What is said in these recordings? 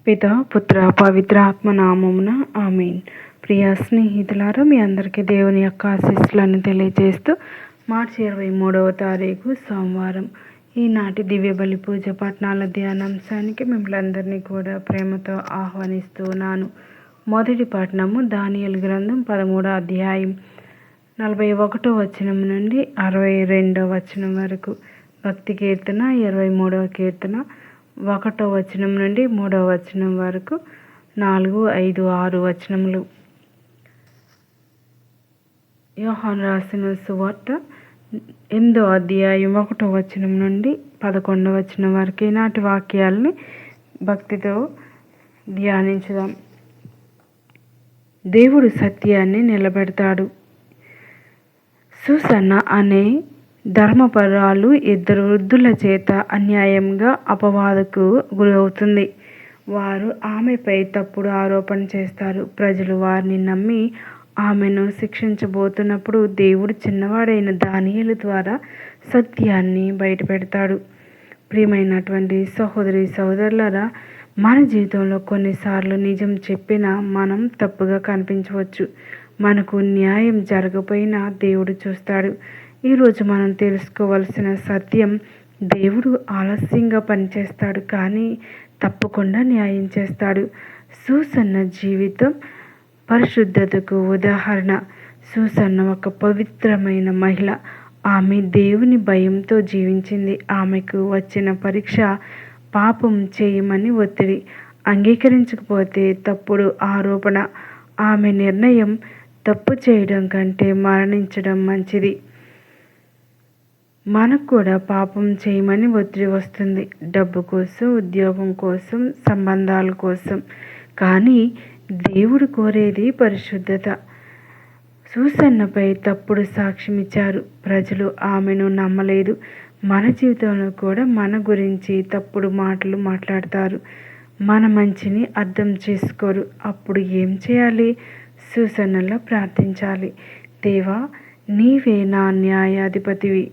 పిత పుత్ర పవిత్ర ఆత్మ నామమున ఆమేన్. ప్రియ స్నేహితులారా, మీ అందరికీ దేవుని యొక్క ఆశీస్సులను తెలియజేస్తూ మార్చి 23వ తారీఖు సోమవారం ఈనాటి దివ్య బలి పూజ పట్టణాల ధ్యానాంశానికి మిమ్మల్ని అందరినీ కూడా ప్రేమతో ఆహ్వానిస్తున్నాను. మొదటి పట్టణము దానియేలు గ్రంథం 13వ అధ్యాయం 41వ వచనం నుండి 62వ వచనం వరకు. భక్తి కీర్తన 23వ కీర్తన 1వ వచనం నుండి 3వ వచనం వరకు 4, 5, 6 వచనములు. యోహాను రాసిన సువార్త 8వ అధ్యాయం 1వ వచనం నుండి 11వ వచనం వరకు ఈనాటి వాక్యాలని భక్తితో ధ్యానించుదాం. దేవుడు సత్యాన్ని నిలబెడతాడు. సూసన్న అనే ధర్మపరాలు 2 వృద్ధుల చేత అన్యాయంగా అపవాదకు గురవుతుంది. వారు ఆమెపై తప్పుడు ఆరోపణ చేస్తారు. ప్రజలు వారిని నమ్మి ఆమెను శిక్షించబోతున్నప్పుడు దేవుడు చిన్నవాడైన దానియేలు ద్వారా సత్యాన్ని బయటపెడతాడు. ప్రియమైనటువంటి సహోదరి సహోదరులారా, మన జీవితంలో కొన్నిసార్లు నిజం చెప్పినా మనం తప్పుగా కనిపించవచ్చు. మనకు న్యాయం జరగకపోయినా దేవుడు చూస్తాడు. ఈరోజు మనం తెలుసుకోవలసిన సత్యం, దేవుడు ఆలస్యంగా పనిచేస్తాడు కానీ తప్పకుండా న్యాయం చేస్తాడు. సూసన్న జీవితం పరిశుద్ధతకు ఉదాహరణ. సూసన్న ఒక పవిత్రమైన మహిళ. ఆమె దేవుని భయంతో జీవించింది. ఆమెకు వచ్చిన పరీక్ష పాపం చేయమని ఒత్తిడి, అంగీకరించకపోతే తప్పుడు ఆరోపణ. ఆమె నిర్ణయం తప్పు చేయడం కంటే మరణించడం మంచిది. మనకు కూడా పాపం చేయమని ఒత్తిడి వస్తుంది, డబ్బు కోసం, ఉద్యోగం కోసం, సంబంధాల కోసం. కానీ దేవుడు కోరేది పరిశుద్ధత. సూసన్నపై తప్పుడు సాక్ష్యం ఇచ్చారు. ప్రజలు ఆమెను నమ్మలేదు. మన జీవితంలో కూడా మన గురించి తప్పుడు మాటలు మాట్లాడతారు. మన మంచిని అర్థం చేసుకోరు. అప్పుడు ఏం చేయాలి? సూసన్నలా ప్రార్థించాలి. దేవా, నీవే నా న్యాయాధిపతివి.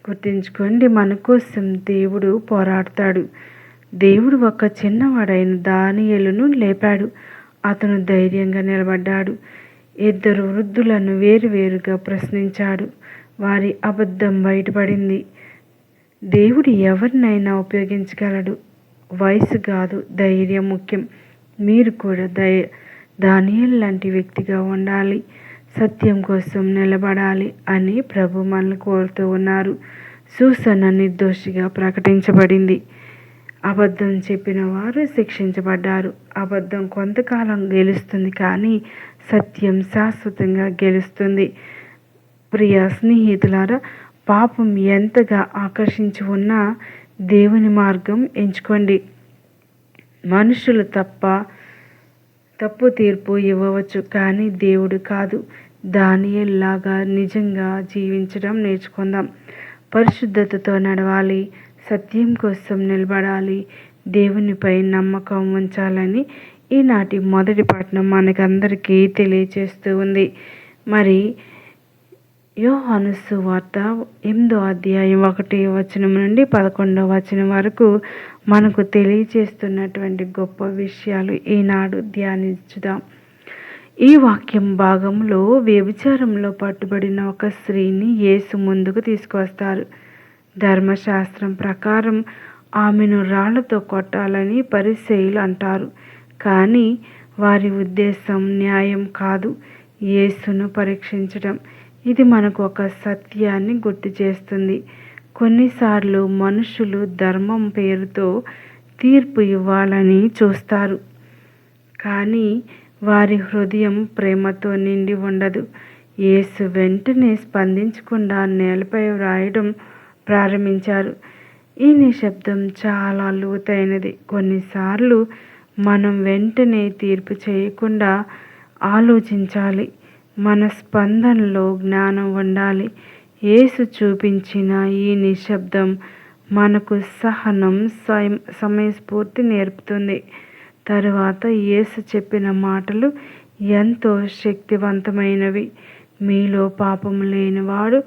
గుర్తుంచుకోండి, మన కోసం దేవుడు పోరాడతాడు. దేవుడు ఒక చిన్నవాడైన దానియేలును లేపాడు. అతను ధైర్యంగా నిలబడ్డాడు. 2 వృద్ధులను వేరువేరుగా ప్రశ్నించాడు. వారి అబద్ధం బయటపడింది. దేవుడు ఎవరినైనా ఉపయోగించగలడు. వయసు కాదు, ధైర్యం ముఖ్యం. మీరు కూడా దానియేలు లాంటి వ్యక్తిగా ఉండాలి. సత్యం కోసం నిలబడాలి అని ప్రభు మనల్ని కోరుతూ ఉన్నారు. సూసన్న నిర్దోషిగా ప్రకటించబడింది. అబద్ధం చెప్పిన వారు శిక్షించబడ్డారు. అబద్ధం కొంతకాలం గెలుస్తుంది కానీ సత్యం శాశ్వతంగా గెలుస్తుంది. ప్రియ స్నేహితులారా, పాపం ఎంతగా ఆకర్షించి ఉన్నా దేవుని మార్గం ఎంచుకోండి. మనుషులు తప్పు తీర్పు ఇవ్వవచ్చు కానీ దేవుడు కాదు. దానియేలులాగా నిజంగా జీవించడం నేర్చుకుందాం. పరిశుద్ధతతో నడవాలి. సత్యం కోసం నిలబడాలి. దేవునిపై నమ్మకం ఉంచాలని ఈనాటి మొదటి పట్టణం మనకందరికీ తెలియచేస్తూ ఉంది. మరి యోహాను సువార్త 8వ అధ్యాయం 1వ వచనం నుండి 11వ వచనం వరకు మనకు తెలియచేస్తున్నటువంటి గొప్ప విషయాలు ఈనాడు ధ్యానించుదాం. ఈ వాక్యం భాగంలో వ్యభిచారంలో పట్టుబడిన ఒక స్త్రీని యేసు ముందుకు తీసుకువస్తారు. ధర్మశాస్త్రం ప్రకారం ఆమెను రాళ్లతో కొట్టాలని పరిసయ్యులు అంటారు. కానీ వారి ఉద్దేశం న్యాయం కాదు, యేసును పరీక్షించడం. ఇది మనకు ఒక సత్యాన్ని గుర్తు చేస్తుంది. కొన్నిసార్లు మనుషులు ధర్మం పేరుతో తీర్పు ఇవ్వాలని చూస్తారు కానీ వారి హృదయం ప్రేమతో నిండి ఉండదు. యేసు వెంటనే స్పందించకుండా నేలపై వ్రాయడం ప్రారంభించారు. ఈ నిశ్శబ్దం చాలా లోతైనది. కొన్నిసార్లు మనం వెంటనే తీర్పు చేయకుండా ఆలోచించాలి. మన స్పందనలో జ్ఞానం ఉండాలి. యేసు చూపించిన ఈ నిశ్శబ్దం మనకు సహనం, సమయస్ఫూర్తి నేర్పుతుంది. తరువాత యేసు చెప్పిన మాటలు ఎంతో శక్తివంతమైనవి. మీలో పాపం లేనివాడు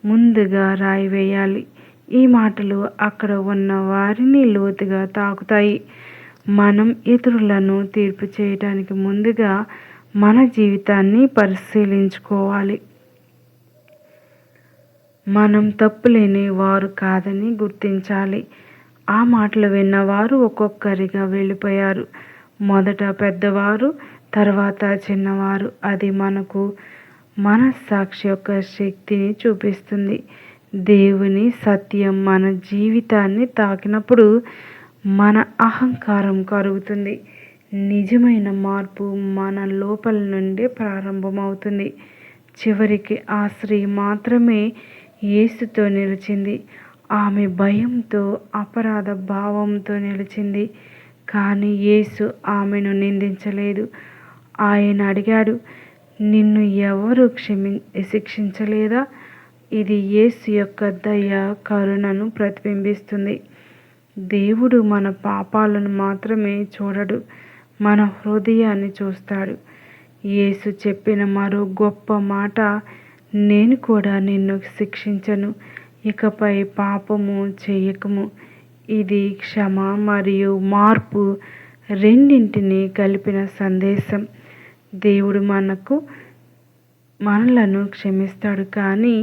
ముందుగా రాయి వేయాలి. ఈ మాటలు అక్కడ ఉన్న వారిని లోతుగా తాకుతాయి. మనం ఇతరులను తీర్పు చేయడానికి ముందుగా మన జీవితాన్ని పరిశీలించుకోవాలి. మనం తప్పులేని వారు కాదని గుర్తించాలి. ఆ మాటలు విన్నవారు ఒక్కొక్కరిగా వెళ్ళిపోయారు. మొదట పెద్దవారు, తర్వాత చిన్నవారు. అది మనకు మనస్సాక్షి యొక్క శక్తిని చూపిస్తుంది. దేవుని సత్యం మన జీవితాన్ని తాకినప్పుడు మన అహంకారం కరుగుతుంది. నిజమైన మార్పు మన లోపల నుండి ప్రారంభమవుతుంది. చివరికి ఆ స్త్రీ మాత్రమే యేసుతో నిలిచింది. ఆమె భయంతో, అపరాధ భావంతో నిలిచింది. కానీ యేసు ఆమెను నిందించలేదు. ఆయన అడిగాడు, నిన్ను ఎవరు శిక్షించలేదా? ఇది యేసు యొక్క దయ, కరుణను ప్రతిబింబిస్తుంది. దేవుడు మన పాపాలను మాత్రమే చూడడు, మన హృదయాన్ని చూస్తాడు. యేసు చెప్పిన మరో గొప్ప మాట, నేను కూడా నిన్ను శిక్షించను, ఇకపై పాపము చేయకము. ఇది క్షమ మరియు మార్పు రెండింటినీ కలిపిన సందేశం. దేవుడు మనలను క్షమిస్తాడు, కానీ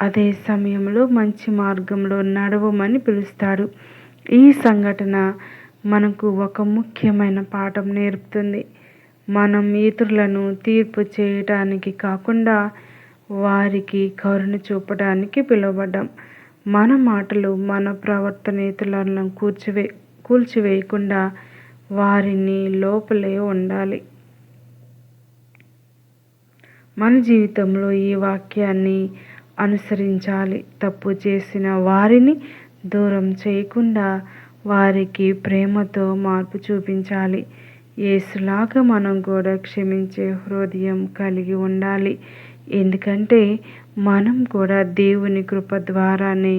అదే సమయంలో మంచి మార్గంలో నడవమని పిలుస్తాడు. ఈ సంఘటన మనకు ఒక ముఖ్యమైన పాఠం నేర్పుతుంది. మనం ఇతరులను తీర్పు చేయటానికి కాకుండా వారికి కరుణ చూపడానికి పిలువబడ్డాం. మన మాటలు, మన ప్రవర్తన ఇతరులను కూల్చివేయకుండా వారిని లోపలే ఉండాలి. మన జీవితంలో ఈ వాక్యాన్ని అనుసరించాలి. తప్పు చేసిన వారిని దూరం చేయకుండా వారికి ప్రేమతో మార్పు చూపించాలి. యేసులాగా మనం కూడా క్షమించే హృదయం కలిగి ఉండాలి. ఎందుకంటే మనం కూడా దేవుని కృప ద్వారానే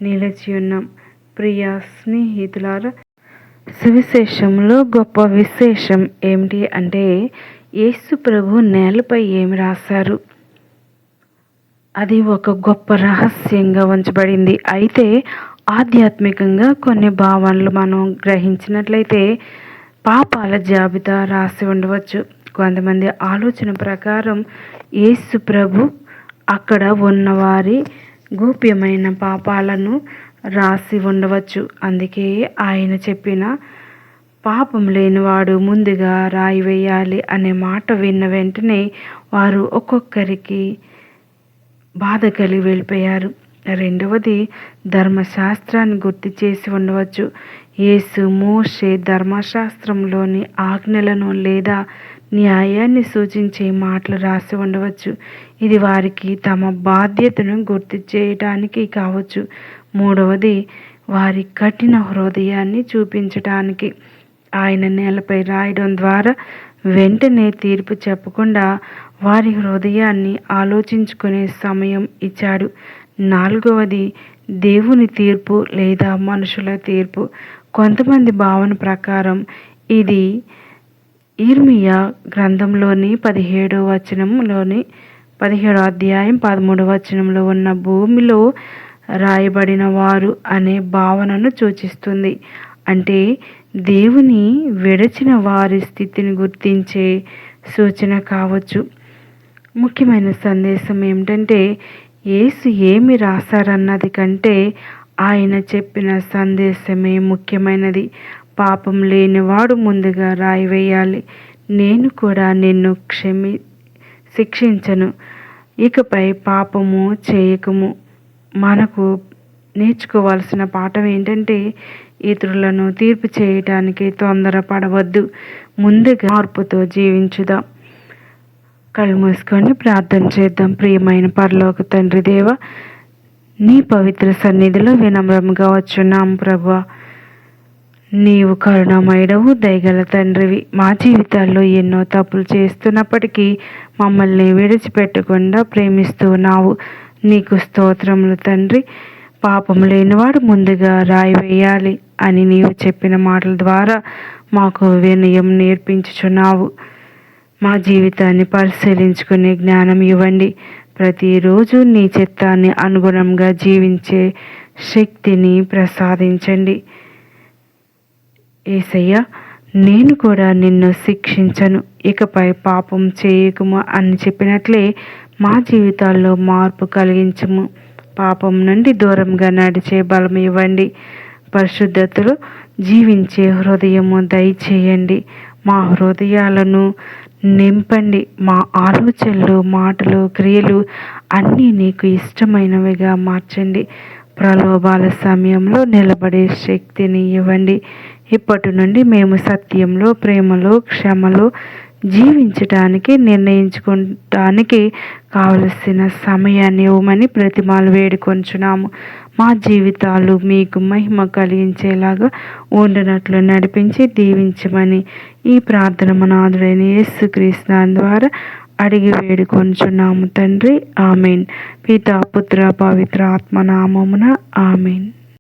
నిలిచి ఉన్నాం. ప్రియ స్నేహితులారా, సువిశేషంలో గొప్ప విశేషం ఏమిటి అంటే, యేసు ప్రభు నేలపై ఏమి రాశారు? అది ఒక గొప్ప రహస్యంగా ఉంచబడింది. అయితే ఆధ్యాత్మికంగా కొన్ని భావనలు మనం గ్రహించినట్లయితే పాపాల జాబితా రాసి ఉండవచ్చు. కొంతమంది ఆలోచన ప్రకారం యేసు ప్రభు అక్కడ ఉన్నవారి గోప్యమైన పాపాలను రాసి ఉండవచ్చు. అందుకే ఆయన చెప్పిన పాపం లేనివాడు ముందుగా రాయి వేయాలి అనే మాట విన్న వెంటనే వారు ఒక్కొక్కరికి బాధ కలిగి వెళ్ళిపోయారు. రెండవది, ధర్మశాస్త్రాన్ని గుర్తు చేసి ఉండవచ్చు. యేసు మోషే ధర్మశాస్త్రంలోని ఆజ్ఞలను లేదా న్యాయాన్ని సూచించే మాటలు రాసి ఉండవచ్చు. ఇది వారికి తమ బాధ్యతను గుర్తు చేయడానికి కావచ్చు. మూడవది, వారి కఠిన హృదయాన్ని చూపించటానికి. ఆయన నేలపై రాయడం ద్వారా వెంటనే తీర్పు చెప్పకుండా వారి హృదయాన్ని ఆలోచించుకునే సమయం ఇచ్చాడు. నాలుగవది, దేవుని తీర్పు లేదా మనుషుల తీర్పు. కొంతమంది భావన ప్రకారం ఇది ఇర్మియా గ్రంథంలోని 17 అధ్యాయం 13 వచనంలో ఉన్న భూమిలో రాయబడిన వారు అనే భావనను సూచిస్తుంది. అంటే దేవుని విడచిన వారి స్థితిని గుర్తించే సూచన కావచ్చు. ముఖ్యమైన సందేశం ఏమిటంటే, యేసు ఏమి రాశారన్నది కంటే ఆయన చెప్పిన సందేశమే ముఖ్యమైనది. పాపం లేనివాడు ముందుగా రాయి వేయాలి. నేను కూడా నిన్ను శిక్షించను, ఇకపై పాపము చేయకము. మనకు నేర్చుకోవాల్సిన పాఠం ఏంటంటే, ఇతరులను తీర్పు చేయడానికి తొందరపడవద్దు. ముందుగా మార్పుతో జీవించుదాం. కళ్ళు మూసుకొని ప్రార్థన చేద్దాం. ప్రియమైన పరలోక తండ్రి దేవ, నీ పవిత్ర సన్నిధిలో వినమ్రంగా వచ్చున్నాం ప్రభువా. నీవు కరుణామయుడవు, దయగల తండ్రివి. మా జీవితాల్లో ఎన్నో తప్పులు చేస్తున్నప్పటికీ మమ్మల్ని విడిచిపెట్టకుండా ప్రేమిస్తున్నావు. నీకు స్తోత్రములు తండ్రి. పాపం లేనివాడు ముందుగా రాయి వేయాలి అని నీవు చెప్పిన మాటల ద్వారా మాకు వినయం నేర్పించుచున్నావు. మా జీవితాన్ని పరిశీలించుకునే జ్ఞానం ఇవ్వండి. ప్రతిరోజు నీ చిత్తాన్ని అనుగుణంగా జీవించే శక్తిని ప్రసాదించండి. యేసయ్య, నేను కూడా నిన్ను శిక్షించను, ఇకపై పాపం చేయకుము అని చెప్పినట్లే మా జీవితాల్లో మార్పు కలిగించము. పాపం నుండి దూరంగా నడిచే బలం ఇవ్వండి. పరిశుద్ధతలో జీవించే హృదయము దయచేయండి. మా హృదయాలను నింపండి. మా ఆలోచనలు, మాటలు, క్రియలు అన్నీ నీకు ఇష్టమైనవిగా మార్చండి. ప్రలోభాల సమయంలో నిలబడే శక్తిని ఇవ్వండి. ఇప్పటి నుండి మేము సత్యంలో, ప్రేమలో, క్షమలో జీవించటానికి నిర్ణయించుకోవటానికి కావలసిన సమయాన్ని ఇవ్వమని ప్రతిమాలు వేడుకొంచున్నాము. మా జీవితాలు మీకు మహిమ కలిగించేలాగా ఉండినట్లు నడిపించి దీవించమని ఈ ప్రార్థన మనాథుడైన యేసుక్రీస్తు ద్వారా అడిగి వేడుకొంచున్నాము తండ్రి. ఆమెన్. పితా, పుత్ర, పవిత్ర ఆత్మ నామమున ఆమెన్.